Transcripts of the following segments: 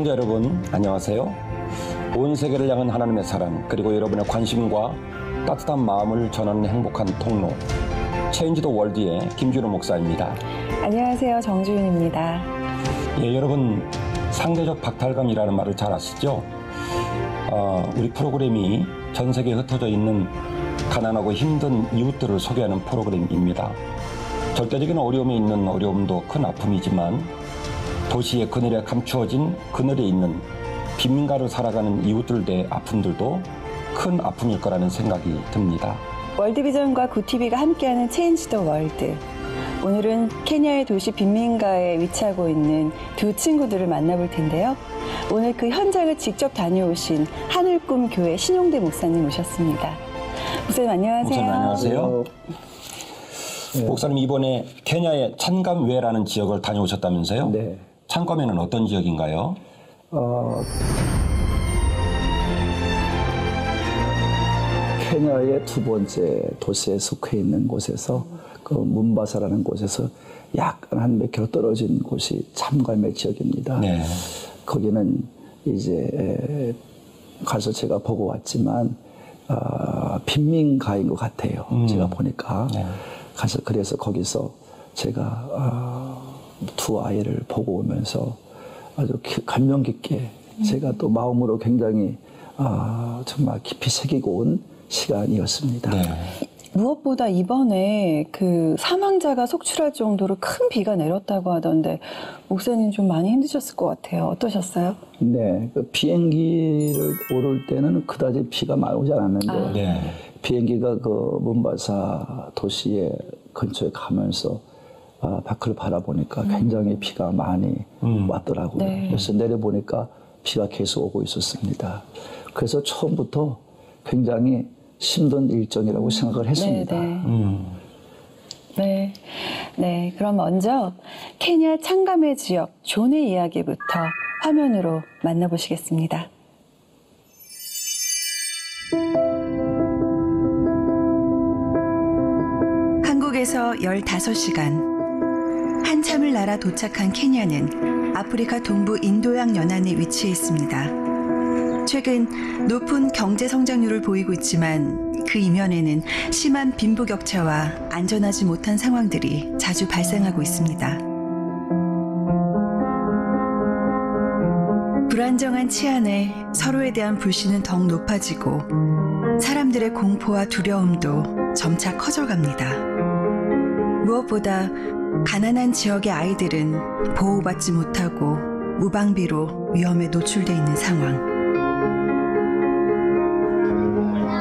시청자 여러분, 안녕하세요. 온 세계를 향한 하나님의 사랑, 그리고 여러분의 관심과 따뜻한 마음을 전하는 행복한 통로, 체인지 더 월드의 김준호 목사입니다. 안녕하세요. 정주윤입니다. 예, 여러분, 상대적 박탈감이라는 말을 잘 아시죠? 우리 프로그램이 전 세계에 흩어져 있는 가난하고 힘든 이웃들을 소개하는 프로그램입니다. 절대적인 어려움에 있는 어려움도 큰 아픔이지만 도시의 그늘에 감추어진 그늘에 있는 빈민가를 살아가는 이웃들의 아픔들도 큰 아픔일 거라는 생각이 듭니다. 월드비전과 구티비가 함께하는 체인지 더 월드. 오늘은 케냐의 도시 빈민가에 위치하고 있는 두 친구들을 만나볼 텐데요. 오늘 그 현장을 직접 다녀오신 하늘꿈 교회 신용대 목사님 모셨습니다. 목사님 안녕하세요. 목사님 안녕하세요. 네. 목사님 이번에 케냐의 찬감웨라는 지역을 다녀오셨다면서요? 네. 찬감웨는 어떤 지역인가요? 케냐의 두 번째 도시에 속해 있는 곳에서 그 문바사라는 곳에서 약간 한 몇 킬로 떨어진 곳이 참감의 지역입니다. 네. 거기는 이제 가서 제가 보고 왔지만 빈민가인 것 같아요. 제가 보니까 네. 가서 그래서 거기서 제가 두 아이를 보고 오면서 아주 감명 깊게 제가 또 마음으로 굉장히 정말 깊이 새기고 온 시간이었습니다. 네. 무엇보다 이번에 그 사망자가 속출할 정도로 큰 비가 내렸다고 하던데 목사님 좀 많이 힘드셨을 것 같아요. 어떠셨어요? 네, 그 비행기를 오를 때는 그다지 비가 많이 오지 않았는데 네. 비행기가 그 문바사 도시의 근처에 가면서 밖을 바라보니까 굉장히 비가 많이 왔더라고요. 네. 그래서 내려보니까 비가 계속 오고 있었습니다. 그래서 처음부터 굉장히 힘든 일정이라고 생각을 했습니다. 네. 네, 그럼 먼저 케냐 찬감의 지역 존의 이야기부터 화면으로 만나보시겠습니다. 한국에서 15시간. 한참을 날아 도착한 케냐는 아프리카 동부 인도양 연안에 위치해 있습니다. 최근 높은 경제 성장률을 보이고 있지만 그 이면에는 심한 빈부격차와 안전하지 못한 상황들이 자주 발생하고 있습니다. 불안정한 치안에 서로에 대한 불신은 더욱 높아지고 사람들의 공포와 두려움도 점차 커져갑니다. 무엇보다 가난한 지역의 아이들은 보호받지 못하고 무방비로 위험에 노출돼 있는 상황.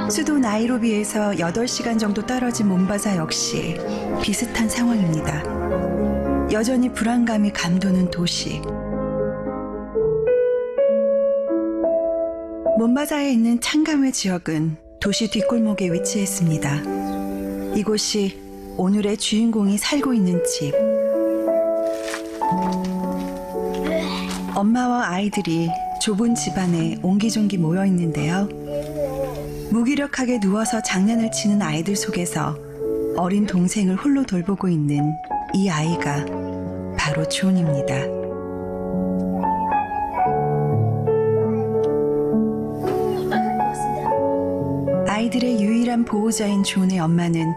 수도 나이로비에서 8시간 정도 떨어진 몬바사 역시 비슷한 상황입니다. 여전히 불안감이 감도는 도시. 몬바사에 있는 찬감웨 지역은 도시 뒷골목에 위치했습니다. 이곳이 오늘의 주인공이 살고 있는 집. 엄마와 아이들이 좁은 집안에 옹기종기 모여 있는데요. 무기력하게 누워서 장난을 치는 아이들 속에서 어린 동생을 홀로 돌보고 있는 이 아이가 바로 존입니다. 아이들의 유일한 보호자인 존의 엄마는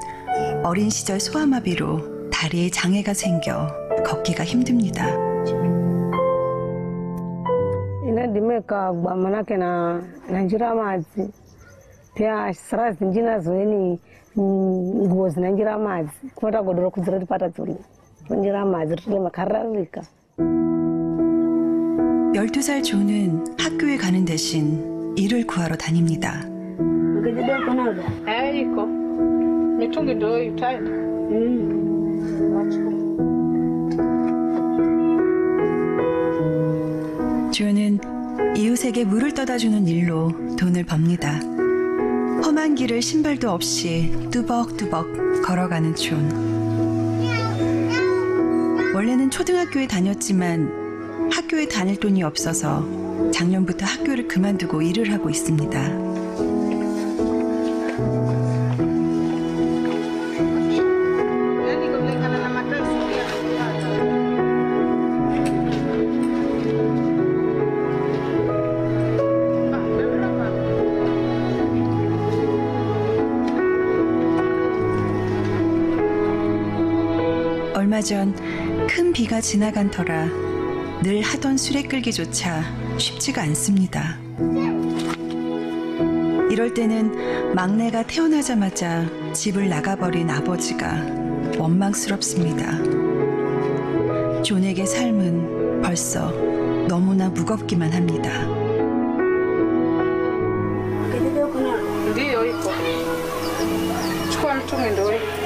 어린 시절 소아마비로 다리에 장애가 생겨 걷기가 힘듭니다. pia sras njina zoeni nguo zinanjira madzi kuenda godoro kudzira tipata dzulu njira madzi rile makararika. 12살 존은 학교에 가는 대신 일을 구하러 다닙니다. Aiko mitungi ndo itaenda. 존은 이웃에게 물을 떠다주는 일로 돈을 법니다. 험한 길을 신발도 없이 뚜벅뚜벅 걸어가는 존. 원래는 초등학교에 다녔지만 학교에 다닐 돈이 없어서 작년부터 학교를 그만두고 일을 하고 있습니다. 얼마 전 큰 비가 지나간 터라 늘 하던 수레 끌기조차 쉽지가 않습니다. 이럴 때는 막내가 태어나자마자 집을 나가버린 아버지가 원망스럽습니다. 존에게 삶은 벌써 너무나 무겁기만 합니다. Ndiyo iko. Chukua mtungi ndio iko.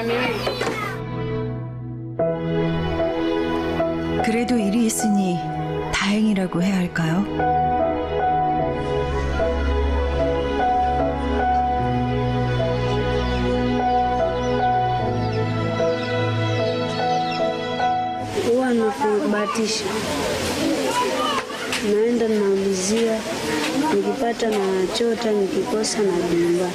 Miwili. 그래도 일이 있으니 다행이라고 해야 할까요? Huwa nakubahatisha, naenda naulizia, nikipata na chota, nikikosa na nyumbani.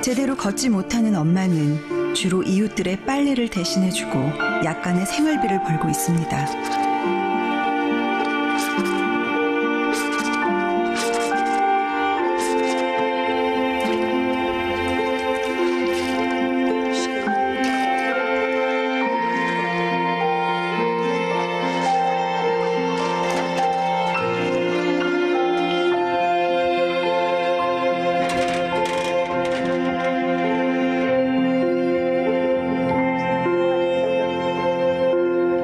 제대로 걷지 못하는 엄마는 주로 이웃들의 빨래를 대신해주고 약간의 생활비를 벌고 있습니다.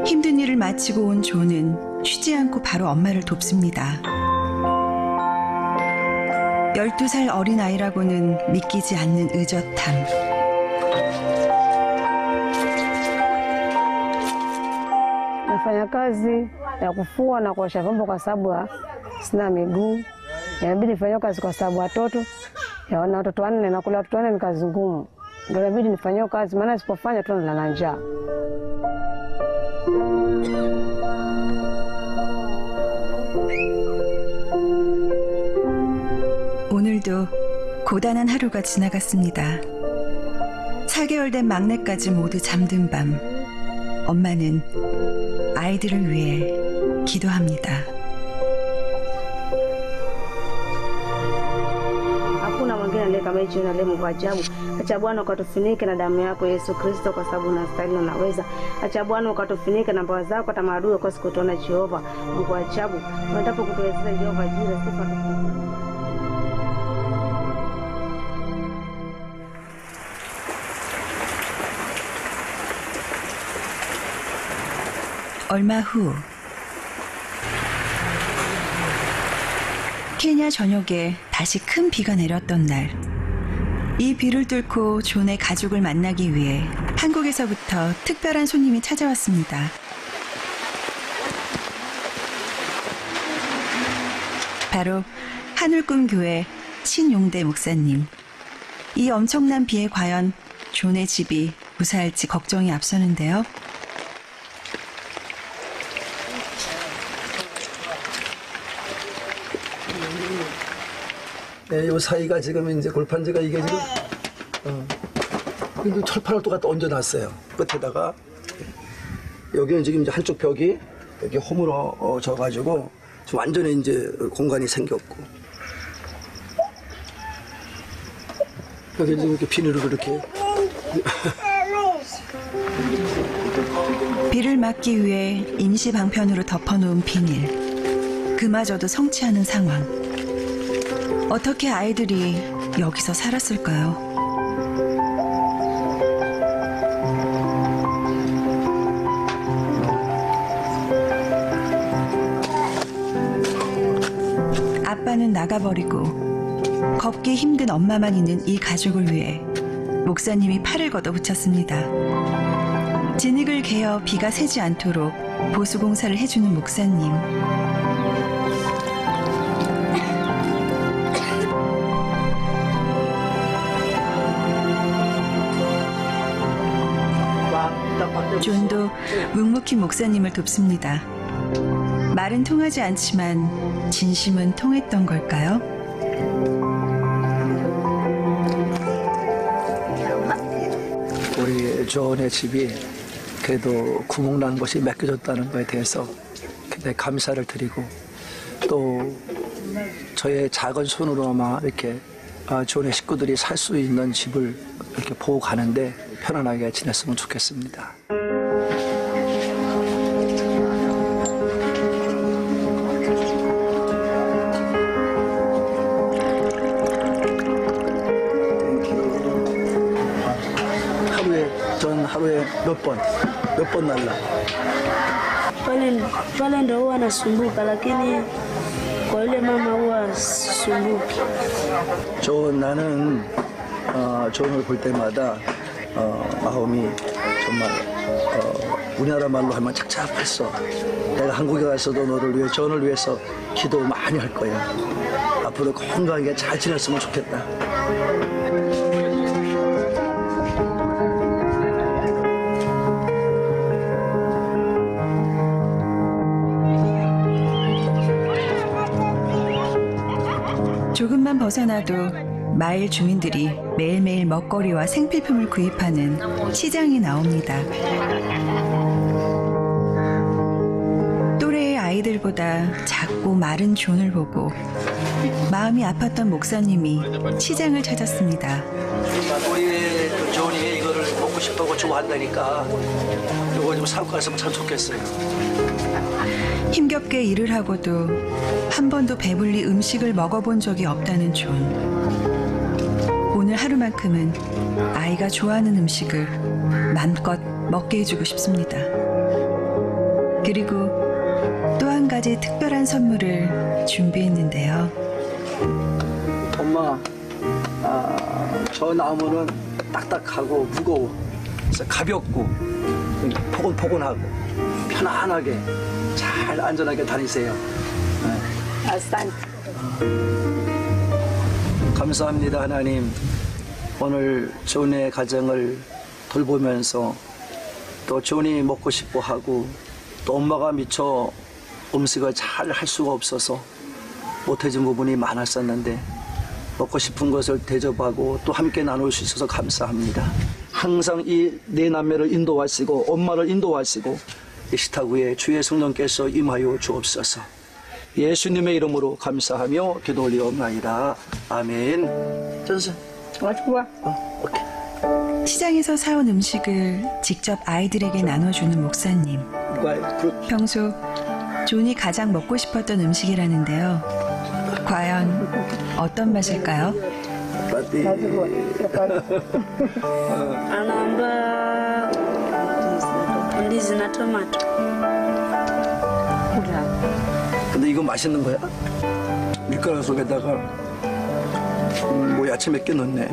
힘든 일을 마치고 온 존은 쉬지 않고 바로 엄마를 돕습니다. 12살 어린아이라고는 믿기지 않는 의젓함. Nafanya kazi ya kufua na kuosha vyombo kwa sababu sina miguu. Inabidi nifanye kazi kwa sababu watoto na watoto wanne, nakula watoto wanne, ni kazi ngumu. Ndio inabidi nifanye kazi, maana nisipofanya tu nalala njaa. 오늘도 고단한 하루가 지나갔습니다. 4개월 된 막내까지 모두 잠든 밤, 엄마는 아이들을 위해 기도합니다. Hakuna mwingine aliye kama hicho na leo kwa ajabu. Acha Bwana ukatufunike na damu yako Yesu Kristo, kwa sababu unastahili na unaweza. Acha Bwana ukatufunike na mbawa zako, hata maadui kwa siku tuona Jehova. Mungu wa ajabu, unataka kutuwezesha Jehova jira sifa. 얼마 후 케냐 전역에 다시 큰 비가 내렸던 날, 이 비를 뚫고 존의 가족을 만나기 위해 한국에서부터 특별한 손님이 찾아왔습니다. 바로 하늘꿈교회 신용대 목사님. 이 엄청난 비에 과연 존의 집이 무사할지 걱정이 앞서는데요. 네, 요 사이가 지금 이제 골판지가 이게 지금 근데 철판을 또 갖다 얹어놨어요. 끝에다가 여기는 지금 이제 한쪽 벽이 여기 허물어져 가지고 완전히 이제 공간이 생겼고 여기 지금 이렇게 비닐로 이렇게 비를 막기 위해 임시 방편으로 덮어놓은 비닐. 그마저도 성취하는 상황. 어떻게 아이들이 여기서 살았을까요? 아빠는 나가버리고 걷기 힘든 엄마만 있는 이 가족을 위해 목사님이 팔을 걷어붙였습니다. 진흙을 개어 비가 새지 않도록 보수공사를 해주는 목사님. 존도 묵묵히 목사님을 돕습니다. 말은 통하지 않지만 진심은 통했던 걸까요? 우리 존의 집이 그래도 구멍난 것이 맡겨졌다는 것에 대해서 굉장히 감사를 드리고 또 저의 작은 손으로만 이렇게 존의 식구들이 살 수 있는 집을 이렇게 보고 가는데 편안하게 지냈으면 좋겠습니다. 하루에 몇 번 날라? Pale ndo huwa nasumbuka, lakini kwa yule mama huwa sumbuki. 나는 존을 볼 때마다 마음이 정말 우리나라 말로 하면 착잡했어. 내가 한국에 가서도 너를 위해 존을 위해서 기도 많이 할 거야. 앞으로 건강하게 잘 지냈으면 좋겠다. 조금만 벗어나도 마을 주민들이 매일매일 먹거리와 생필품을 구입하는 시장이 나옵니다. 또래의 아이들보다 작고 마른 존을 보고 마음이 아팠던 목사님이 시장을 찾았습니다. 우리 그 존이 이거를 먹고 싶다고 좋아한다니까 이거 좀 사고 갔으면 참 좋겠어요. 힘겹게 일을 하고도 한 번도 배불리 음식을 먹어본 적이 없다는 존. 오늘 하루만큼은 아이가 좋아하는 음식을 맘껏 먹게 해주고 싶습니다. 그리고 또 한 가지 특별한 선물을 준비했는데요. 엄마, 저 나무는 딱딱하고 무거워. 그래서 가볍고 포근포근하고 편안하게 잘 안전하게 다니세요. 감사합니다, 하나님. 오늘 존의 가정을 돌보면서 또 존이 먹고 싶어 하고 또 엄마가 미처 음식을 잘 할 수가 없어서 못해준 부분이 많았었는데 먹고 싶은 것을 대접하고 또 함께 나눌 수 있어서 감사합니다. 항상 이 네 남매를 인도하시고 엄마를 인도하시고 이 식탁 위에 주의 성령께서 임하여 주옵소서. 예수님의 이름으로 감사하며 기도 올리옵나이다. 아멘. 전수. 오케이. 시장에서 사온 음식을 직접 아이들에게 나눠주는 목사님. 평소 존이 가장 먹고 싶었던 음식이라는데요. 과연 어떤 맛일까요? Anaomba ndizi na tomato. 근데 이거 맛있는 거야? 밀가루 속에다가 뭐 야채 몇 개 넣네.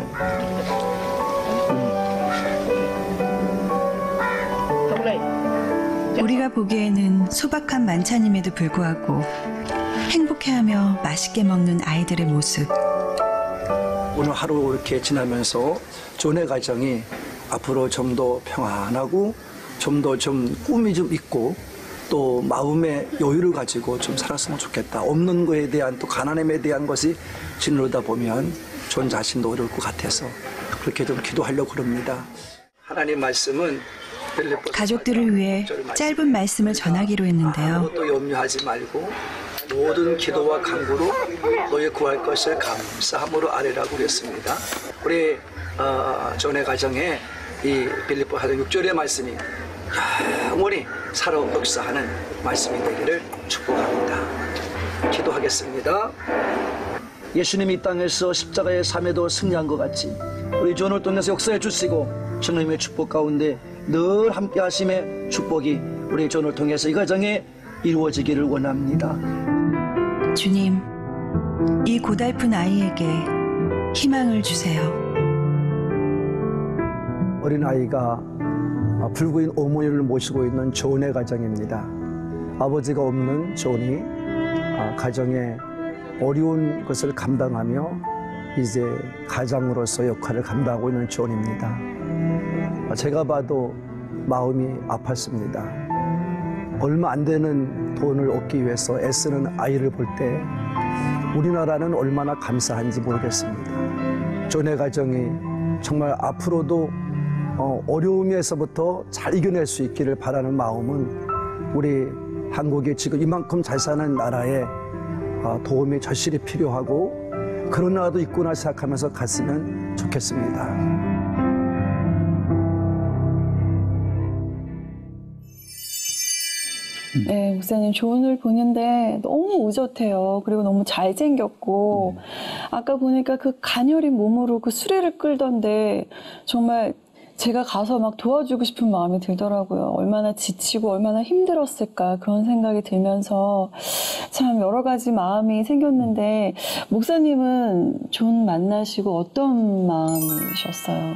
우리가 보기에는 소박한 만찬임에도 불구하고 행복해하며 맛있게 먹는 아이들의 모습. 오늘 하루 이렇게 지나면서 존의 가정이 앞으로 좀 더 평안하고 좀 더 꿈이 좀 있고 또 마음의 여유를 가지고 좀 살았으면 좋겠다. 없는 거에 대한 또 가난함에 대한 것이 짓누르다 보면 존 자신도 어려울 것 같아서 그렇게 좀 기도하려고 그럽니다. 하나님 말씀은 가족들을 위해 짧은 말씀을 전하기로 했는데요. 아무것도 염려하지 말고 모든 기도와 간구로 너의 구할 것을 감사함으로 아뢰라고 그랬습니다. 우리 존의 가정에 이 빌립보 4장 6절의 말씀이 영원히 살아 역사하는 말씀이 되기를 축복합니다. 기도하겠습니다. 예수님이 이 땅에서 십자가의 삶에도 승리한 것 같이 우리 존을 통해서 역사해 주시고 주님의 축복 가운데 늘 함께 하심의 축복이 우리 존을 통해서 이 가정에 이루어지기를 원합니다. 주님, 이 고달픈 아이에게 희망을 주세요. 어린아이가 불구인 어머니를 모시고 있는 존의 가정입니다. 아버지가 없는 존이 가정의 어려운 것을 감당하며 이제 가장으로서 역할을 감당하고 있는 존입니다. 제가 봐도 마음이 아팠습니다. 얼마 안 되는 돈을 얻기 위해서 애쓰는 아이를 볼 때 우리나라는 얼마나 감사한지 모르겠습니다. 존의 가정이 정말 앞으로도 어려움에서부터 잘 이겨낼 수 있기를 바라는 마음은 우리 한국이 지금 이만큼 잘 사는 나라에 도움이 절실히 필요하고 그런 나라도 있구나 생각하면서 갔으면 좋겠습니다. 네, 목사님 조언을 보는데 너무 의젓해요. 그리고 너무 잘생겼고 아까 보니까 그 가녀린 몸으로 그 수레를 끌던데 정말 제가 가서 막 도와주고 싶은 마음이 들더라고요. 얼마나 지치고 얼마나 힘들었을까 그런 생각이 들면서 참 여러 가지 마음이 생겼는데 목사님은 존 만나시고 어떤 마음이셨어요?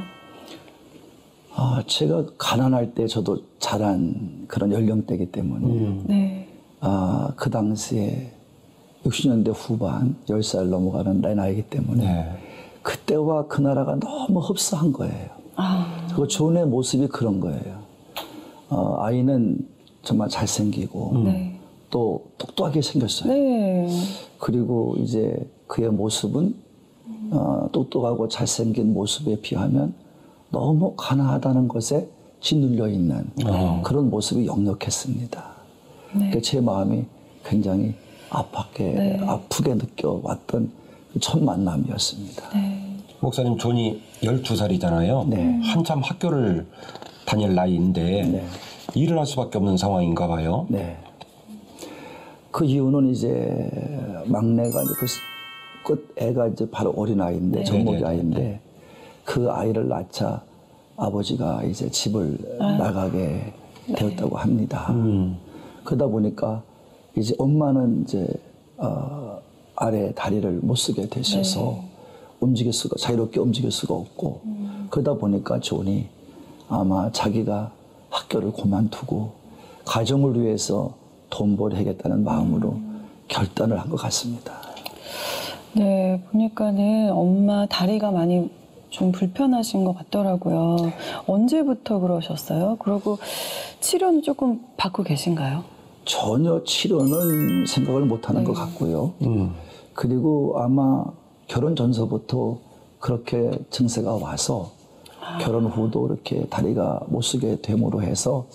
제가 가난할 때 저도 자란 그런 연령대이기 때문에 네. 그 당시에 60년대 후반 10살 넘어가는 나이기 때문에 네. 그때와 그 나라가 너무 흡사한 거예요. 그 존의 모습이 그런 거예요. 아이는 정말 잘생기고 네. 또 똑똑하게 생겼어요. 네. 그리고 이제 그의 모습은 똑똑하고 잘생긴 모습에 비하면 너무 가난하다는 것에 짓눌려 있는 그런 모습이 역력했습니다. 네. 제 마음이 굉장히 아프게 느껴왔던 그 첫 만남이었습니다. 네. 목사님 존이 12살이잖아요. 네. 한참 학교를 다닐 나이인데 네. 일을 할 수밖에 없는 상황인가 봐요. 네. 그 이유는 이제 막내가 이제 끝 애가 이제 바로 어린아이인데, 정목이 아이인데, 그 아이를 낳자 아버지가 이제 집을 나가게 되었다고 합니다. 그러다 보니까 이제 엄마는 이제 아래 다리를 못 쓰게 되셔서 자유롭게 움직일 수가 없고, 그러다 보니까 존이 아마 자기가 학교를 그만두고 가정을 위해서 돈벌이하겠다는 마음으로 결단을 한 것 같습니다. 네, 보니까는 엄마 다리가 많이 좀 불편하신 것 같더라고요. 언제부터 그러셨어요? 그리고 치료는 조금 받고 계신가요? 전혀 치료는 생각을 못하는 것 같고요. 그리고 아마 결혼 전서부터 그렇게 증세가 와서 결혼 후도 이렇게 다리가 못 쓰게 됨으로 해서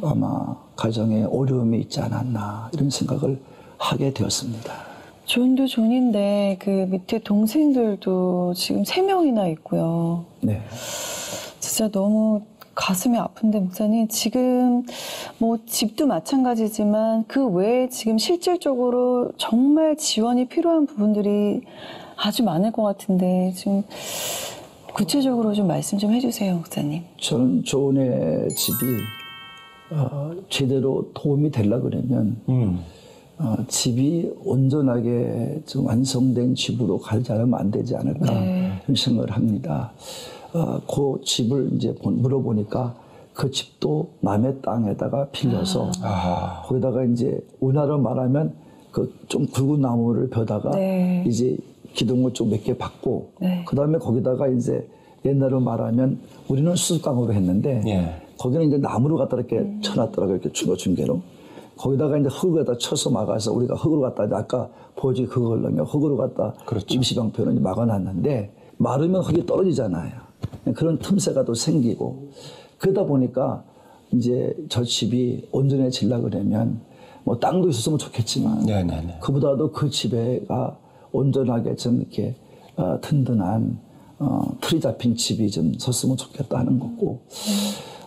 아마 가정에 어려움이 있지 않았나 이런 생각을 하게 되었습니다. 존도 존인데 그 밑에 동생들도 지금 3명이나 있고요. 네. 진짜 너무 가슴이 아픈데 목사님 지금 뭐 집도 마찬가지지만 그 외에 지금 실질적으로 정말 지원이 필요한 부분들이 아주 많을 것 같은데 지금 구체적으로 좀 말씀 좀 해주세요, 목사님. 저는 존의 집이 제대로 도움이 되려고 그러면 집이 온전하게 좀 완성된 집으로 가지 않으면 안 되지 않을까 이런 생각을 합니다. 그 집을 이제 물어보니까 그 집도 남의 땅에다가 빌려서 거기다가 이제 우리나라로 말하면 그 좀 굵은 나무를 벼다가 이제 기둥을 좀 몇 개 받고 그 다음에 거기다가 이제 옛날로 말하면 우리는 수수깡으로 했는데 거기는 이제 나무를 갖다 이렇게 쳐놨더라고요. 이렇게 중개로. 거기다가 이제 흙을 갖다 쳐서 막아서 우리가 흙으로 갖다 아까 보여준 그걸로요. 흙으로 갖다 임시방편을 막아놨는데 마르면 흙이 떨어지잖아요. 그런 틈새가 또 생기고 그러다 보니까 이제 저 집이 온전해지려고 그러면 뭐 땅도 있었으면 좋겠지만 그보다도 그 집에가 온전하게 좀 이렇게 든든한 틀이 잡힌 집이 좀 섰으면 좋겠다 하는 거고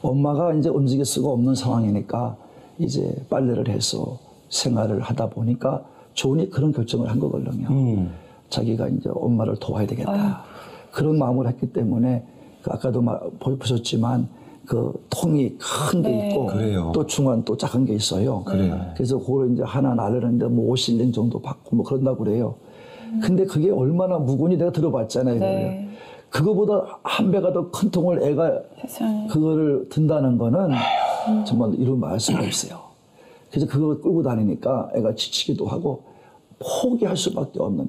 엄마가 이제 움직일 수가 없는 상황이니까 이제 빨래를 해서 생활을 하다 보니까 존이 그런 결정을 한 거거든요. 자기가 이제 엄마를 도와야 되겠다. 그런 마음을 했기 때문에 아까도 보셨지만 그 통이 큰 게 있고 또 중간 또 작은 게 있어요. 그래서 그걸 이제 하나 나르는데 뭐 50년 정도 받고 뭐 그런다고 그래요. 근데 그게 얼마나 무거운지 내가 들어봤잖아요. 그거보다 한 배가 더 큰 통을 애가 그거를 든다는 거는 정말 이루 말할 수가 없어요. 그래서 그걸 끌고 다니니까 애가 지치기도 하고 포기할 수밖에 없는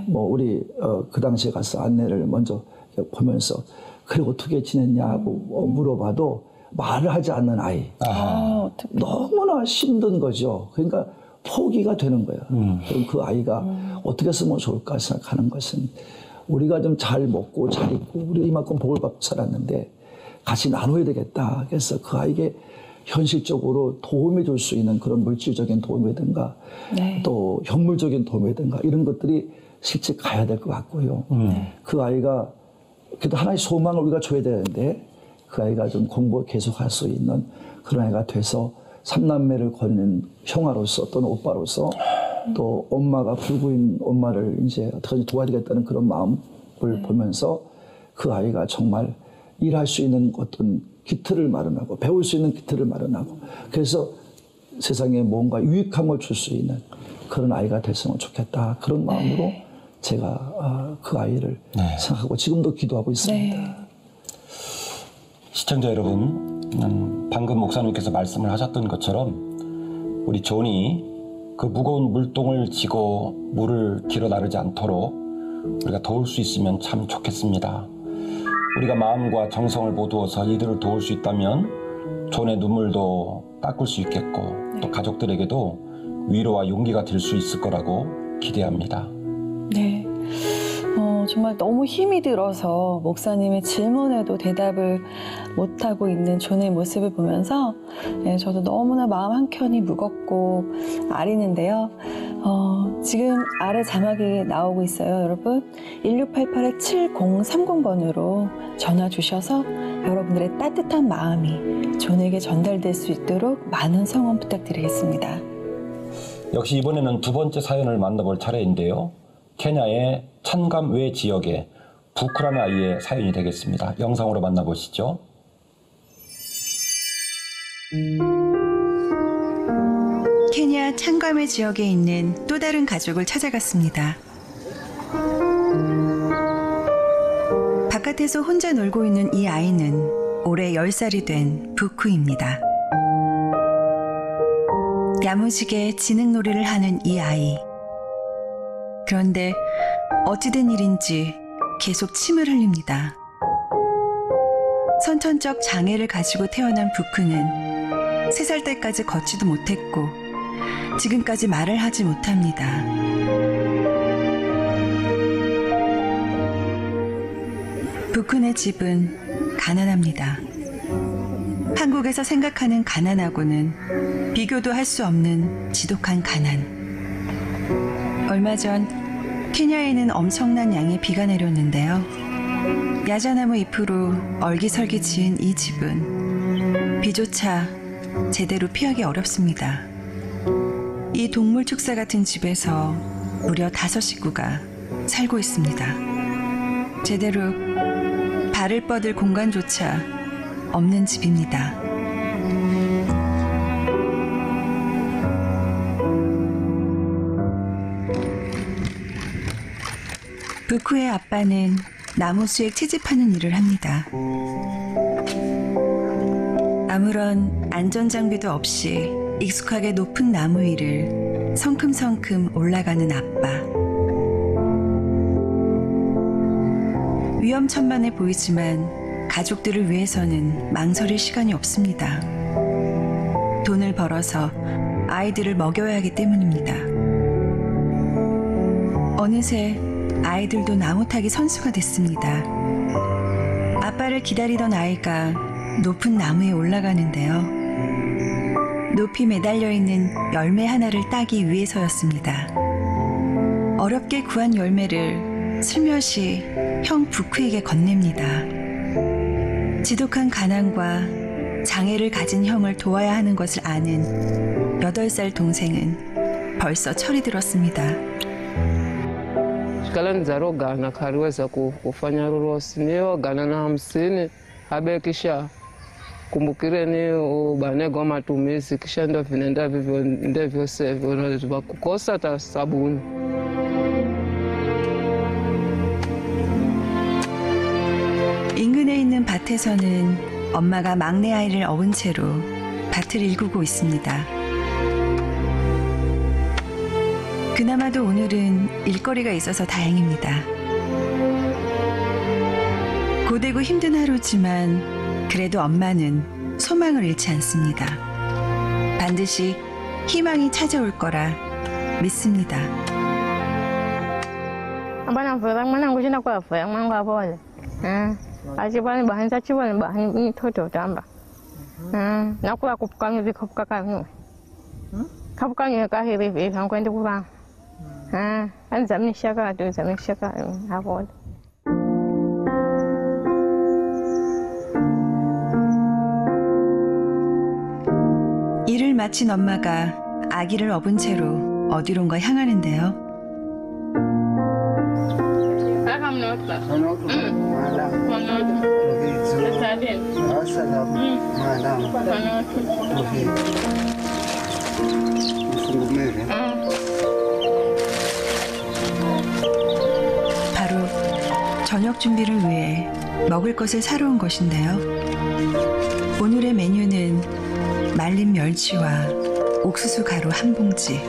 뭐 우리 그 당시에 가서 안내를 먼저 보면서 그래 어떻게 지냈냐고 물어봐도 말을 하지 않는 아이. 너무나 힘든 거죠. 그러니까 포기가 되는 거예요. 그럼 그 아이가 어떻게 쓰면 좋을까 생각하는 것은 우리가 좀 잘 먹고 잘 입고 우리가 이만큼 복을 받고 살았는데 같이 나눠야 되겠다. 그래서 그 아이에게 현실적으로 도움이 줄 수 있는 그런 물질적인 도움이든가 네. 또 현물적인 도움이든가 이런 것들이 실제 가야 될 것 같고요. 그 아이가 그래도 하나의 소망을 우리가 줘야 되는데 그 아이가 좀 공부 계속할 수 있는 그런 아이가 돼서 삼남매를 거는 형아로서 또는 오빠로서 또 엄마가 불구인 엄마를 이제 어떻게 도와주겠다는 그런 마음을 보면서 그 아이가 정말 일할 수 있는 어떤 기틀을 마련하고 배울 수 있는 기틀을 마련하고 그래서 세상에 뭔가 유익함을 줄 수 있는 그런 아이가 됐으면 좋겠다. 그런 마음으로 제가 그 아이를 생각하고 지금도 기도하고 있습니다. 네. 시청자 여러분, 방금 목사님께서 말씀을 하셨던 것처럼 우리 존이 그 무거운 물동을 지고 물을 길어 나르지 않도록 우리가 도울 수 있으면 참 좋겠습니다. 우리가 마음과 정성을 모두어서 이들을 도울 수 있다면 존의 눈물도 닦을 수 있겠고 또 가족들에게도 위로와 용기가 될 수 있을 거라고 기대합니다. 네. 정말 너무 힘이 들어서 목사님의 질문에도 대답을 못하고 있는 존의 모습을 보면서 저도 너무나 마음 한켠이 무겁고 아리는데요. 지금 아래 자막이 나오고 있어요, 여러분. 1688-7030번으로 전화 주셔서 여러분들의 따뜻한 마음이 존에게 전달될 수 있도록 많은 성원 부탁드리겠습니다. 역시 이번에는 두 번째 사연을 만나볼 차례인데요. 케냐의 찬감 외 지역의 부크라는 아이의 사연이 되겠습니다. 영상으로 만나보시죠. 케냐 찬감의 지역에 있는 또 다른 가족을 찾아갔습니다. 바깥에서 혼자 놀고 있는 이 아이는 올해 10살이 된 부쿠입니다. 야무지게 지능놀이를 하는 이 아이. 그런데 어찌된 일인지 계속 침을 흘립니다. 선천적 장애를 가지고 태어난 부쿠는 3살 때까지 걷지도 못했고 지금까지 말을 하지 못합니다. 부쿠의 집은 가난합니다. 한국에서 생각하는 가난하고는 비교도 할 수 없는 지독한 가난. 얼마 전 케냐에는 엄청난 양의 비가 내렸는데요. 야자나무 잎으로 얼기설기 지은 이 집은 비조차 제대로 피하기 어렵습니다. 이 동물 축사 같은 집에서 무려 5식구가 살고 있습니다. 제대로 발을 뻗을 공간조차 없는 집입니다. 부쿠의 아빠는 나무수액 채집하는 일을 합니다. 아무런 안전장비도 없이 익숙하게 높은 나무 위를 성큼성큼 올라가는 아빠. 위험천만해 보이지만 가족들을 위해서는 망설일 시간이 없습니다. 돈을 벌어서 아이들을 먹여야 하기 때문입니다. 어느새 아이들도 나무 타기 선수가 됐습니다. 아빠를 기다리던 아이가 높은 나무에 올라가는데요. 높이 매달려 있는 열매 하나를 따기 위해서였습니다. 어렵게 구한 열매를 슬며시 형 부쿠에게 건넵니다. 지독한 가난과 장애를 가진 형을 도와야 하는 것을 아는 8살 동생은 벌써 철이 들었습니다. Kala nzarogana kariweza kufanya lolosi niyo gana na 50 abekisha kumbukireni ubanegwa matumizi kisha ndo vinenda vivyo sevyo vakukosa ta sabuni. 인근에 있는 밭에서는 엄마가 막내 아이를 업은 채로 밭을 일구고 있습니다. 그나마도 오늘은 일거리가 있어서 다행입니다. 고되고 힘든 하루지만 그래도 엄마는 소망을 잃지 않습니다. 반드시 희망이 찾아올 거라 믿습니다. Bana fura mana ngujina kwa fura manga pole. Achi bani bahan sachi bani bahan ni toto tamba. Nakula kupukangi vikapukakangi. Kapukangi kahiri vika kwende kurang. Zamishaka tu zamishaka hapo. 일을 마친 엄마가 아기를 업은 채로 어디론가 향하는데요. 바로 저녁 준비를 위해 먹을 것을 사러 온 것인데요. 오늘의 메뉴는 말린 멸치와 옥수수 가루 한 봉지.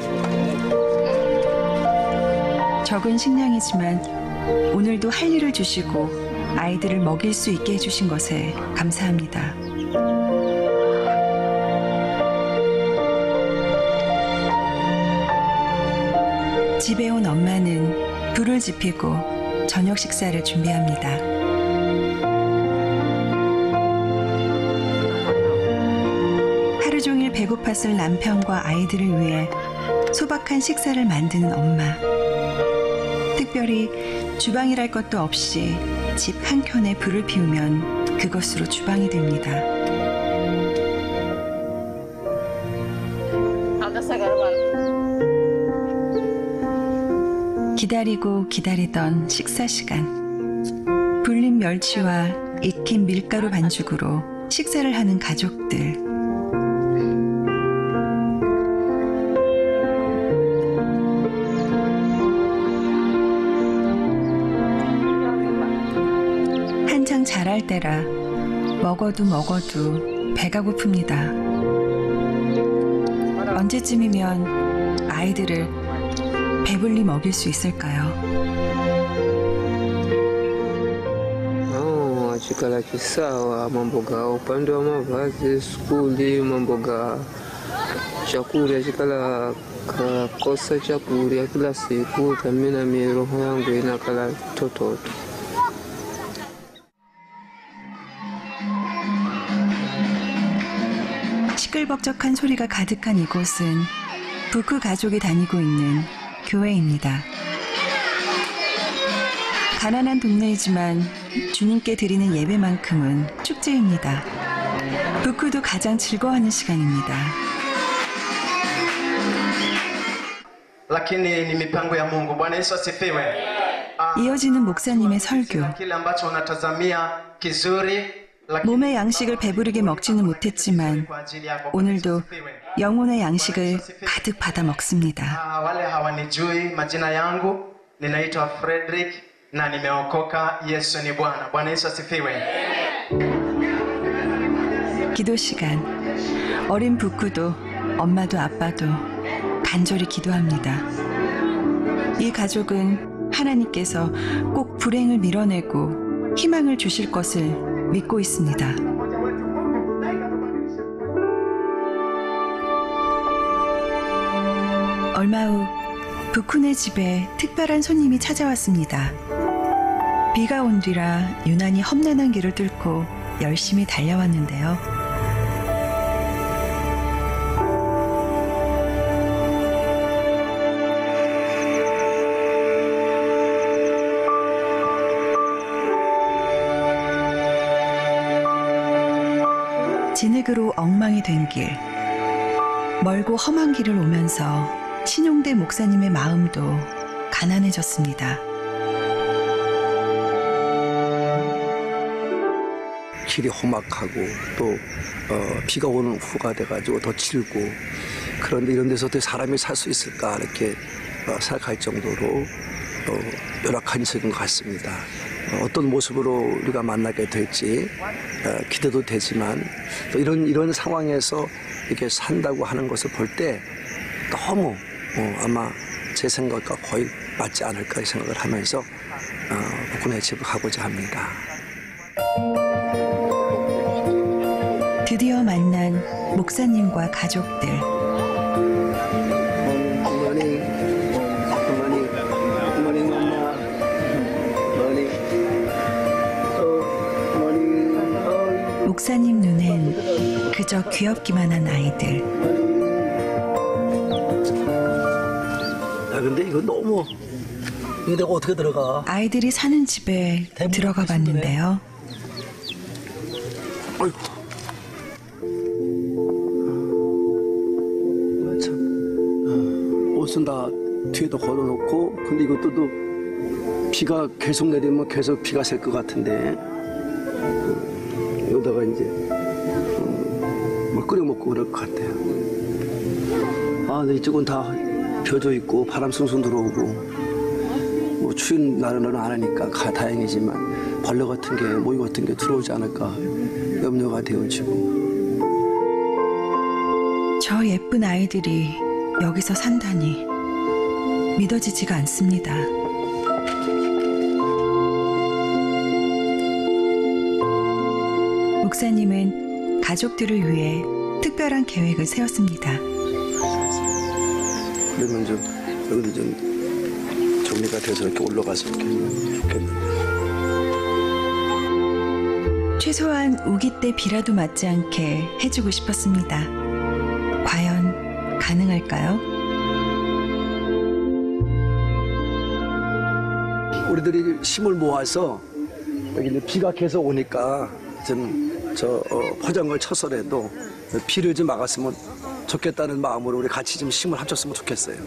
적은 식량이지만 오늘도 할 일을 주시고 아이들을 먹일 수 있게 해주신 것에 감사합니다. 집에 온 엄마는 불을 지피고 저녁 식사를 준비합니다. 하루 종일 배고팠을 남편과 아이들을 위해 소박한 식사를 만드는 엄마. 특별히 주방이랄 것도 없이 집 한켠에 불을 피우면 그것으로 주방이 됩니다. 기다리고 기다리던 식사 시간. 불린 멸치와 익힌 밀가루 반죽으로 식사를 하는 가족들. 한창 자랄 때라 먹어도 배가 고픕니다. 언제쯤이면 아이들을 배불리 먹일 수 있을까요? Chikala kisawa, mambo ga upande wa mavazi, skuli, mambo ga chakula, chikala kakosa chakula kila siku, kamina roho yangu inakala tototo. 시끌벅적한 소리가 가득한 이곳은 부크 가족이 다니고 있는 교회입니다. 가난한 동네이지만 주님께 드리는 예배만큼은 축제입니다. 부크도 가장 즐거워하는 시간입니다. Lakini ni mipango ya Mungu. Bwana Yesu asifiwe. 이어지는 목사님의 설교. Kile ambacho unatazamia kizuri. 몸의 양식을 배부르게 먹지는 못했지만 오늘도 영혼의 양식을 가득 받아 먹습니다. wale hawanijui majina yangu ninaitwa Frederick na nimeokoka. Yesu ni Bwana. Bwana Yesu asifiwe. 기도 시간. 어린 부크도 엄마도 아빠도 간절히 기도합니다. 이 가족은 하나님께서 꼭 불행을 밀어내고 희망을 주실 것을 믿고 있습니다. 얼마 후 부쿤의 집에 특별한 손님이 찾아왔습니다. 비가 온 뒤라 유난히 험난한 길을 뚫고 열심히 달려왔는데요. 진흙으로 엉망이 된 길, 멀고 험한 길을 오면서 신용대 목사님의 마음도 가난해졌습니다. 길이 험악하고 또 비가 오는 후가 돼가지고 더 질고, 그런데 이런 데서 어떻게 사람이 살 수 있을까 이렇게 생각할 정도로 열악한 인생인 것 같습니다. 어떤 모습으로 우리가 만나게 될지 기대도 되지만 또 이런 상황에서 이렇게 산다고 하는 것을 볼 때 너무 아마 제 생각과 거의 맞지 않을까 생각을 하면서 부쿤의 집을 가고자 합니다. 드디어 만난 목사님과 가족들. 목사님 눈엔 그저 그저 귀엽기만 한 아이들. 야, 근데 이거 너무 이거 내가 어떻게 들어가? 아이들이 사는 집에 들어가 봤는데요. 아이고. 참. 옷은 다 뒤에도 걸어놓고, 근데 이것도 또 비가 계속 내리면 계속 비가 셀 것 같은데, 여기다가 이제 뭐 끓여 먹고 그럴 것 같아요. 아, 근데 이쪽은 다 벼져 있고 바람 숭숭 들어오고. 뭐 추운 날은 안 하니까 다행이지만 벌레 같은 게 모기 같은 게 들어오지 않을까 염려가 되어지고. 저 예쁜 아이들이 여기서 산다니 믿어지지가 않습니다. 목사님은 가족들을 위해 특별한 계획을 세웠습니다. 그러면 좀 여기도 좀 정리가 돼서 이렇게 올라가서 이렇게 하면 좋겠네요. 최소한 우기 때 비라도 맞지 않게 해주고 싶었습니다. 과연 가능할까요? 우리들이 힘을 모아서 여기 비가 계속 오니까 좀 포장을 쳐서라도 비를 좀 막았으면 좋겠다는 마음으로 우리 같이 좀 힘을 합쳤으면 좋겠어요.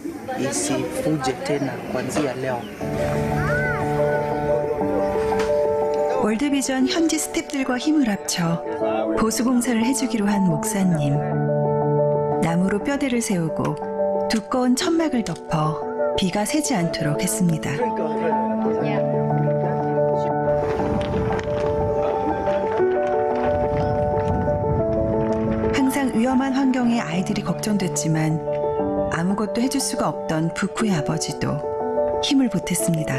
월드비전 현지 스태프들과 힘을 합쳐 보수공사를 해주기로 한 목사님. 나무로 뼈대를 세우고 두꺼운 천막을 덮어 비가 새지 않도록 했습니다. 항상 위험한 환경에 아이들이 걱정됐지만 아무것도 해줄 수가 없던 부쿠의 아버지도 힘을 보탰습니다.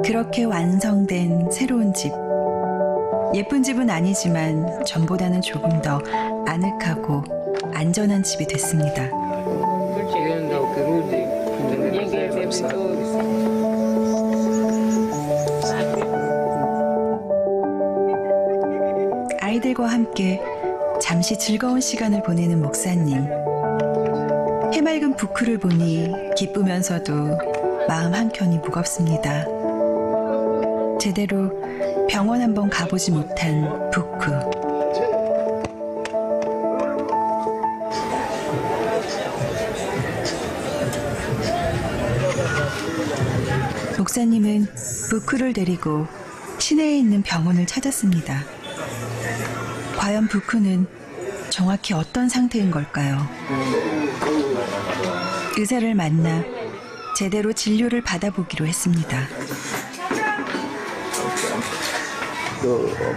그렇게 완성된 새로운 집. 예쁜 집은 아니지만 전보다는 조금 더 아늑하고 안전한 집이 됐습니다. 아이들과 함께 잠시 즐거운 시간을 보내는 목사님. 해맑은 부쿠를 보니 기쁘면서도 마음 한켠이 무겁습니다. 제대로 병원 한번 가보지 못한 부쿠. 목사님은 부쿠를 데리고 시내에 있는 병원을 찾았습니다. 과연 부쿠는 정확히 어떤 상태인 걸까요? 의사를 만나 제대로 진료를 받아보기로 했습니다.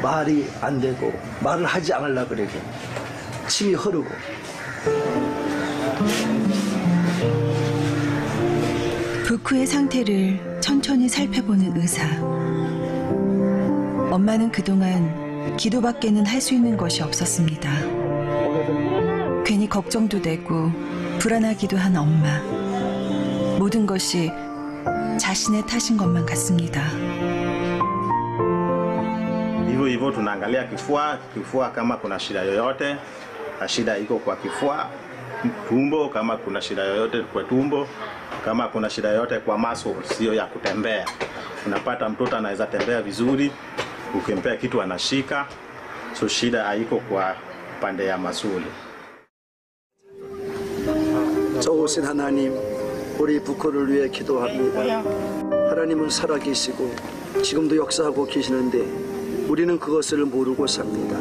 말이 안 되고 말을 하지 않으려고 그러고 침이 흐르고. 부쿠의 상태를 천천히 살펴보는 의사. 엄마는 그동안 기도밖에는 할 수 있는 것이 없었습니다. 괜히 걱정도 되고 불안하기도 한 엄마. 모든 것이 자신의 탓인 것만 같습니다. Hivyo tunaangalia kifua kama kuna shida yoyote, shida iko kwa kifua, tumbo kama kuna shida yoyote kwa tumbo, kama kuna shida yoyote kwa maso sio ya kutembea. Unapata mtoto anaweza tembea vizuri, ukimpea kitu anashika, so shida haiko kwa pande ya masuli. 좋으신 하나님, 우리 부쿠를 위해 기도합니다. 하나님은 살아계시고 지금도 역사하고 계시는데 우리는 그것을 모르고 삽니다.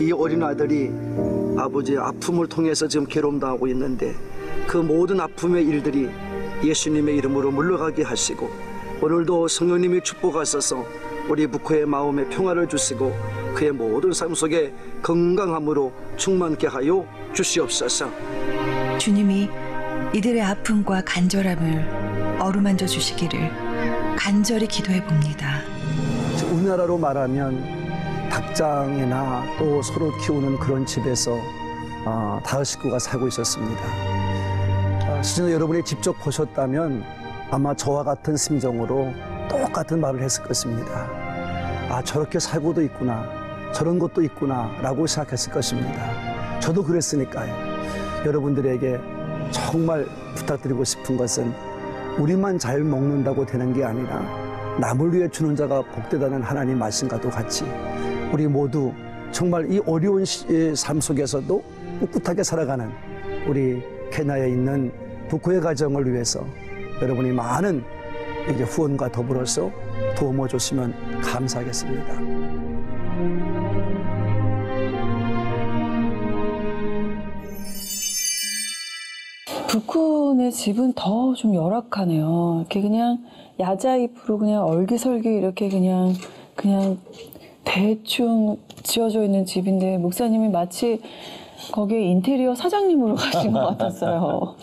이 어린 아들이 아버지의 아픔을 통해서 지금 괴로움당하고 있는데 그 모든 아픔의 일들이 예수님의 이름으로 물러가게 하시고 오늘도 성령님이 축복하셔서 우리 부쿠의 마음에 평화를 주시고 그의 모든 삶 속에 건강함으로 충만케 하여 주시옵소서. 주님이 이들의 아픔과 간절함을 어루만져 주시기를 간절히 기도해 봅니다. 우리나라로 말하면 닭장이나 또 소를 키우는 그런 집에서 다섯 식구가 살고 있었습니다. 시청자 여러분이 직접 보셨다면 아마 저와 같은 심정으로 똑같은 말을 했을 것입니다. 아, 저렇게 살고도 있구나. 저런 것도 있구나라고 생각했을 것입니다. 저도 그랬으니까요. 여러분들에게 정말 부탁드리고 싶은 것은 우리만 잘 먹는다고 되는 게 아니라 남을 위해 주는 자가 복되다는 하나님 말씀과도 같이 우리 모두 정말 이 어려운 삶 속에서도 꿋꿋하게 살아가는 우리 케냐에 있는 북구의 가정을 위해서 여러분이 많은 이제 후원과 더불어서 도움을 줬으면 감사하겠습니다. 북훈의 집은 더 좀 열악하네요. 이렇게 그냥 야자잎으로 그냥 얼기설기 이렇게 그냥 대충 지어져 있는 집인데 목사님이 마치 거기에 인테리어 사장님으로 가신 것 같았어요.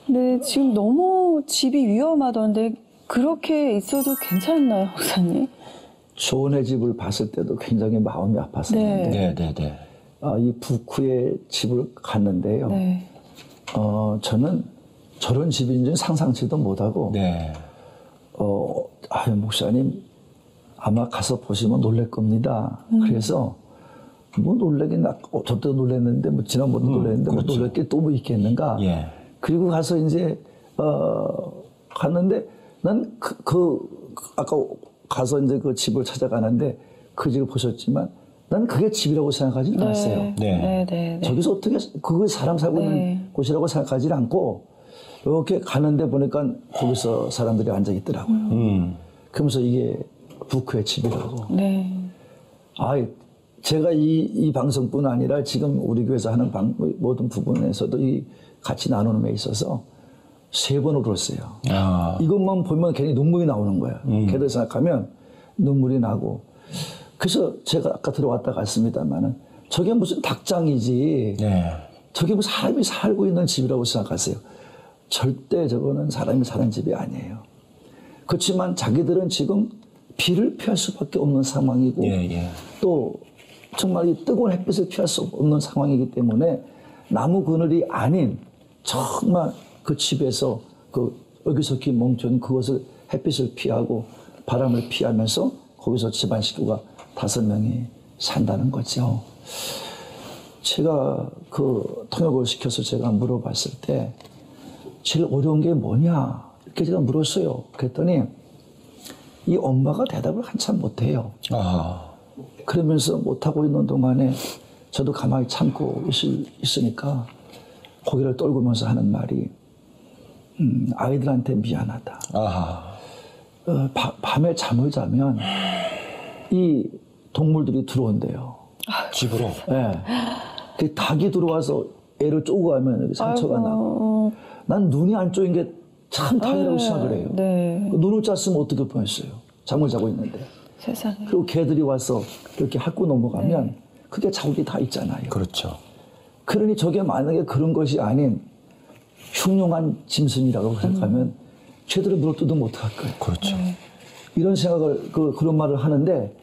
근데 지금 너무 집이 위험하던데 그렇게 있어도 괜찮나요, 목사님? 조은의 집을 봤을 때도 굉장히 마음이 아팠었는데 네. 이 북후의 집을 갔는데요. 네. 저는 저런 집인지 상상치도 못하고 네. 목사님 아마 가서 보시면 놀랄 겁니다. 그래서 뭐 놀라긴 저때도 놀랐는데 뭐 지난번도 놀랐는데 그렇죠. 뭐 놀랄 게 또 뭐 있겠는가. 예. 그리고 가서 이제 갔는데 난 아까 가서 이제 그 집을 찾아가는데 그 집을 보셨지만 난 그게 집이라고 생각하지 않았어요. 네. 저기서 어떻게 그 사람 살고 있는 곳이라고 생각하지 않고 이렇게 가는데 보니까 거기서 사람들이 앉아 있더라고요. 그러면서 이게 북후의 집이라고. 네. 제가 이 방송뿐 아니라 지금 우리 교회에서 하는 모든 부분에서도 같이 나누는 데 있어서 3번 울었어요. 이것만 보면 괜히 눈물이 나오는 거예요. 걔들 생각하면 눈물이 나고. 그래서 제가 아까 들어왔다 갔습니다만은 저게 무슨 닭장이지. 저게 뭐 사람이 살고 있는 집이라고 생각하세요. 절대 저거는 사람이 사는 집이 아니에요. 그렇지만 자기들은 지금 비를 피할 수밖에 없는 상황이고 또 정말 이 뜨거운 햇빛을 피할 수 없는 상황이기 때문에 나무 그늘이 아닌 정말 그 집에서 그 여기저기 멈춘 그것을 햇빛을 피하고 바람을 피하면서 거기서 집안 식구가 5명이 산다는 거죠. 제가 그 통역을 시켜서 제가 물어봤을 때 제일 어려운 게 뭐냐 이렇게 제가 물었어요. 그랬더니 이 엄마가 대답을 한참 못해요. 그러면서 못하고 있는 동안에 저도 가만히 참고 있으니까 고개를 떨구면서 하는 말이 아이들한테 미안하다. 밤에 잠을 자면 이 동물들이 들어온대요. 집으로? 네. 그 닭이 들어와서 애를 쪼고 가면 여기 상처가 나고. 난 눈이 안 쪼인 게 참 다행이라고 생각을 해요. 눈을 짰으면 어떻게 뻔했어요. 잠을 자고 있는데. 세상에. 그리고 개들이 와서 이렇게 핥고 넘어가면 그게 자국이 다 있잖아요. 그렇죠. 그러니 저게 만약에 그런 것이 아닌 흉흉한 짐승이라고 생각하면 제대로 물어뜯으면 어떡할 거예요. 그렇죠. 이런 생각을 그런 말을 하는데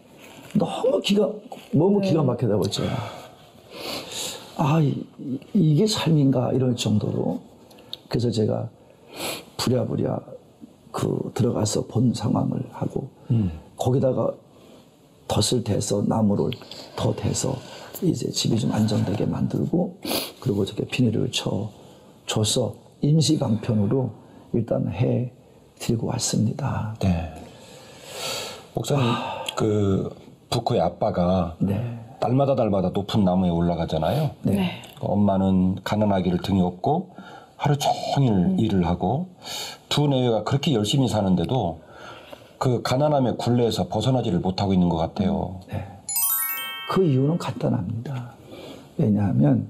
너무 기가 막히다 보죠. 이게 삶인가 이럴 정도로. 그래서 제가 부랴부랴 들어가서 본 상황을 하고 거기다가 덫을 대서 나무를 더 대서 이제 집이 좀 안정되게 만들고 그리고 저렇게 비닐을 줘서 임시 방편으로 일단 해 드리고 왔습니다. 네. 목사님, 북후의 아빠가 날마다 높은 나무에 올라가잖아요. 엄마는 가난하기를 등이 없고 하루 종일 일을 하고 두 내외가 그렇게 열심히 사는데도 그 가난함의 굴레에서 벗어나지를 못하고 있는 것 같아요. 그 이유는 간단합니다. 왜냐하면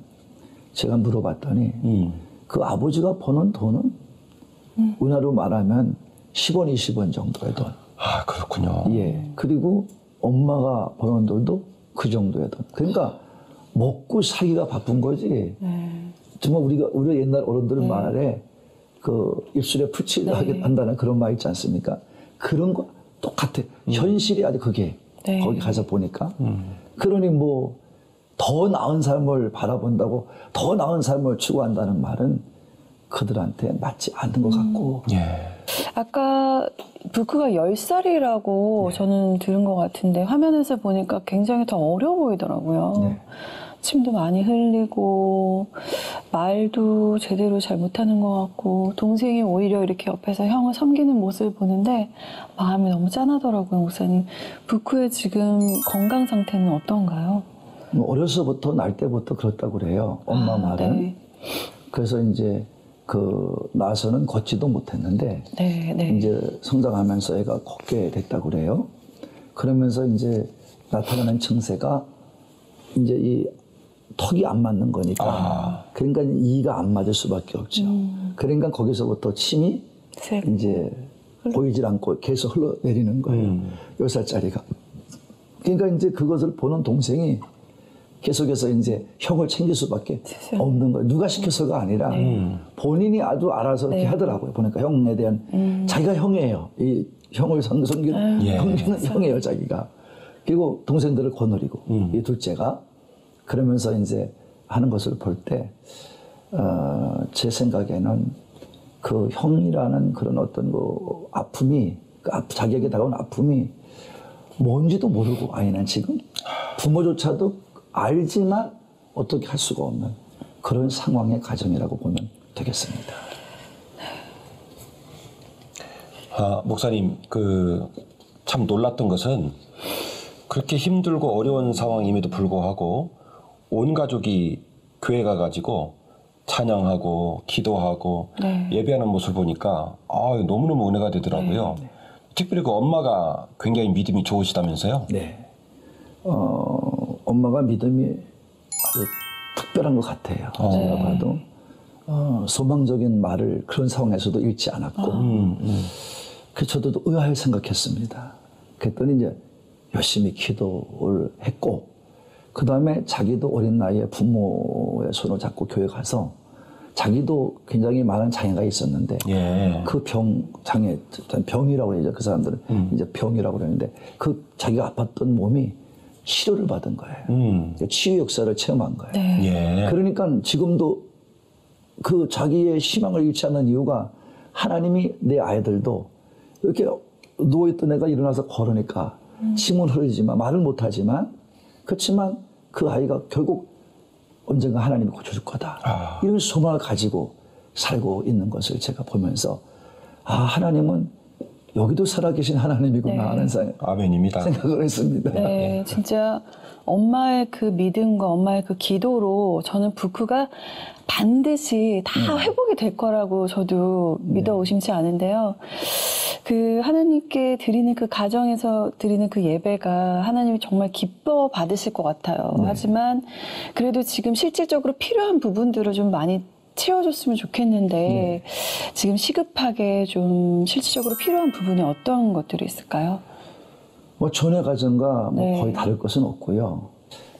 제가 물어봤더니 그 아버지가 버는 돈은 우리나라로 말하면 10원, 20원 정도의 돈. 그렇군요. 예. 그리고 엄마가 버는 돈도 그 정도의 돈. 그러니까 먹고 살기가 바쁜 거지. 정말 우리가 옛날 어른들 말에 입술에 풀칠하게 한다는 그런 말 있지 않습니까? 그런 거 똑같아. 현실이 아주 그게. 거기 가서 보니까. 그러니 더 나은 삶을 바라본다고 더 나은 삶을 추구한다는 말은 그들한테 맞지 않는 것 같고. 아까 부크가 10살이라고 저는 들은 것 같은데 화면에서 보니까 굉장히 더 어려 보이더라고요. 침도 많이 흘리고 말도 제대로 잘 못하는 것 같고 동생이 오히려 이렇게 옆에서 형을 섬기는 모습을 보는데 마음이 너무 짠하더라고요. 목사님, 부크의 지금 건강 상태는 어떤가요? 어려서부터 날 때부터 그렇다고 그래요. 엄마 말은. 네. 그래서 이제 나서는 걷지도 못했는데 이제 성장하면서 애가 걷게 됐다고 그래요. 그러면서 이제 나타나는 증세가 이제 이 턱이 안 맞는 거니까 그러니까 이가 안 맞을 수밖에 없죠. 그러니까 거기서부터 침이 이제 보이질 않고 계속 흘러내리는 거예요. 10살짜리가. 그러니까 이제 그것을 보는 동생이 계속해서 이제 형을 챙길 수밖에 없는 거예요. 누가 시켜서가 아니라 본인이 아주 알아서 이렇게 하더라고요. 보니까 형에 대한 자기가 형이에요. 이 형을 섬기는 형이에요, 자기가. 그리고 동생들을 거느리고 이 둘째가 그러면서 이제 하는 것을 볼 때 제 생각에는 그 형이라는 그런 어떤 그 아픔이 자기에게 다가온 아픔이 뭔지도 모르고 아이는 지금 부모조차도 알지만 어떻게 할 수가 없는 그런 상황의 가정이라고 보면 되겠습니다. 목사님, 참 놀랐던 것은 그렇게 힘들고 어려운 상황임에도 불구하고 온 가족이 교회 가가지고 찬양하고 기도하고 예배하는 모습을 보니까 너무너무 은혜가 되더라고요. 특별히 그 엄마가 굉장히 믿음이 좋으시다면서요? 네. 엄마가 믿음이 아주 특별한 것 같아요. 제가 봐도 소망적인 말을 그런 상황에서도 잃지 않았고 그래서 저도 의아하게 생각했습니다. 그랬더니 이제 열심히 기도를 했고 그 다음에 자기도 어린 나이에 부모의 손을 잡고 교회 가서 자기도 굉장히 많은 장애가 있었는데 그 병이라고 그러죠. 그 사람들은 이제 병이라고 그러는데 그 자기가 아팠던 몸이 치료를 받은 거예요. 치유 역사를 체험한 거예요. 그러니까 지금도 그 자기의 희망을 잃지 않는 이유가 하나님이 내 아이들도 이렇게 누워있던 애가 일어나서 걸으니까 침은 흐르지만 말을 못하지만 그렇지만 그 아이가 결국 언젠가 하나님이 고쳐줄 거다. 이런 소망을 가지고 살고 있는 것을 제가 보면서 하나님은 여기도 살아계신 하나님이구나 하는 아멘입니다. 생각을 했습니다. 네, 진짜 엄마의 그 믿음과 엄마의 그 기도로 저는 부크가 반드시 다 회복이 될 거라고 저도 믿어 의심치 않은데요. 그 하나님께 드리는 그 가정에서 드리는 그 예배가 하나님이 정말 기뻐 받으실 것 같아요. 하지만 그래도 지금 실질적으로 필요한 부분들을 좀 많이 채워줬으면 좋겠는데 지금 시급하게 좀 실질적으로 필요한 부분이 어떤 것들이 있을까요? 뭐 전에 가정과 뭐 거의 다를 것은 없고요.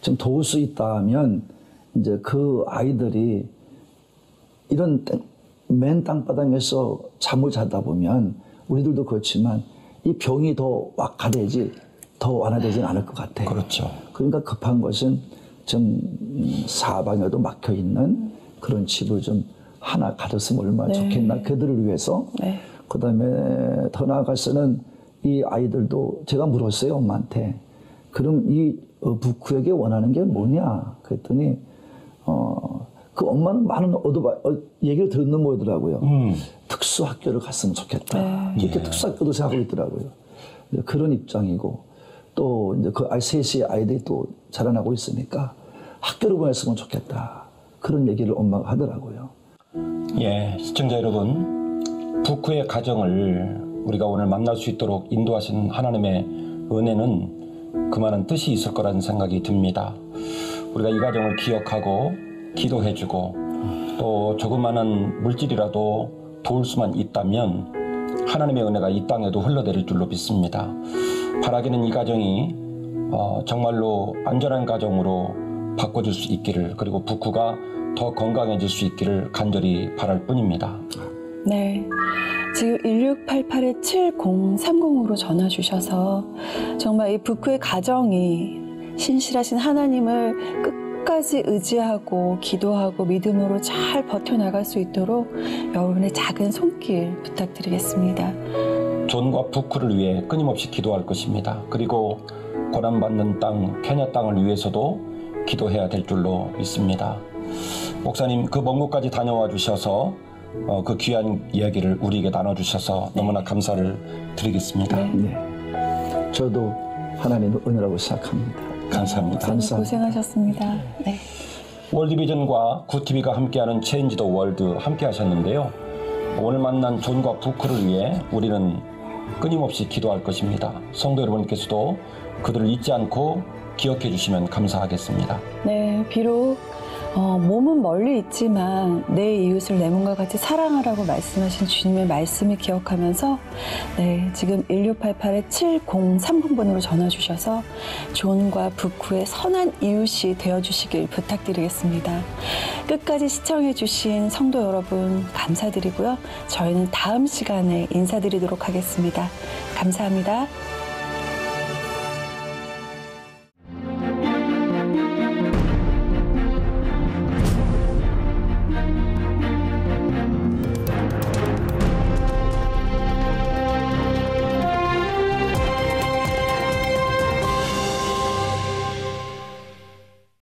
좀 도울 수 있다면 이제 그 아이들이 이런 맨 땅바닥에서 잠을 자다 보면 우리들도 그렇지만 이 병이 더 악화되지 더 완화되지는 않을 것 같아요. 그렇죠. 그러니까 급한 것은 좀 사방에도 막혀 있는 그런 집을 좀 하나 가졌으면 얼마나 좋겠나 그들을 위해서. 그다음에 더 나아가서는 이 아이들도 제가 물었어요 엄마한테. 그럼 이 부크에게 원하는 게 뭐냐 그랬더니 그 엄마는 많은 얘기를 듣는 모이더라고요. 특수학교를 갔으면 좋겠다. 이렇게 특수학교도 생각하고 있더라고요. 그런 입장이고 또 이제 그 셋이 아이들이 또 자라나고 있으니까 학교를 보냈으면 좋겠다. 그런 얘기를 엄마가 하더라고요. 시청자 여러분, 부크의 가정을 우리가 오늘 만날 수 있도록 인도하신 하나님의 은혜는 그만한 뜻이 있을 거라는 생각이 듭니다. 우리가 이 가정을 기억하고 기도해주고 또 조그마한 물질이라도 도울 수만 있다면 하나님의 은혜가 이 땅에도 흘러내릴 줄로 믿습니다. 바라기는 이 가정이 정말로 안전한 가정으로 바꿔줄 수 있기를, 그리고 부크가 더 건강해질 수 있기를 간절히 바랄 뿐입니다. 네, 지금 1688-7030으로 전화 주셔서 정말 이 부크의 가정이 신실하신 하나님을 끝까지 의지하고 기도하고 믿음으로 잘 버텨나갈 수 있도록 여러분의 작은 손길 부탁드리겠습니다. 존과 부크를 위해 끊임없이 기도할 것입니다. 그리고 고난받는 땅, 케냐 땅을 위해서도 기도해야 될 줄로 믿습니다. 목사님, 그 먼 곳까지 다녀와 주셔서 그 귀한 이야기를 우리에게 나눠주셔서 너무나 감사를 드리겠습니다. 네. 저도 하나님의 은혜라고 생각합니다. 감사합니다. 감사합니다. 고생하셨습니다. 네. 월드비전과 굿TV가 함께하는 체인지 더 월드 함께 하셨는데요. 오늘 만난 존과 부크를 위해 우리는 끊임없이 기도할 것입니다. 성도 여러분께서도 그들을 잊지 않고 기억해 주시면 감사하겠습니다. 네, 비록 몸은 멀리 있지만 내 이웃을 내 몸과 같이 사랑하라고 말씀하신 주님의 말씀을 기억하면서 네, 지금 1688-7030번으로 전화 주셔서 존과 부크의 선한 이웃이 되어주시길 부탁드리겠습니다. 끝까지 시청해 주신 성도 여러분 감사드리고요. 저희는 다음 시간에 인사드리도록 하겠습니다. 감사합니다.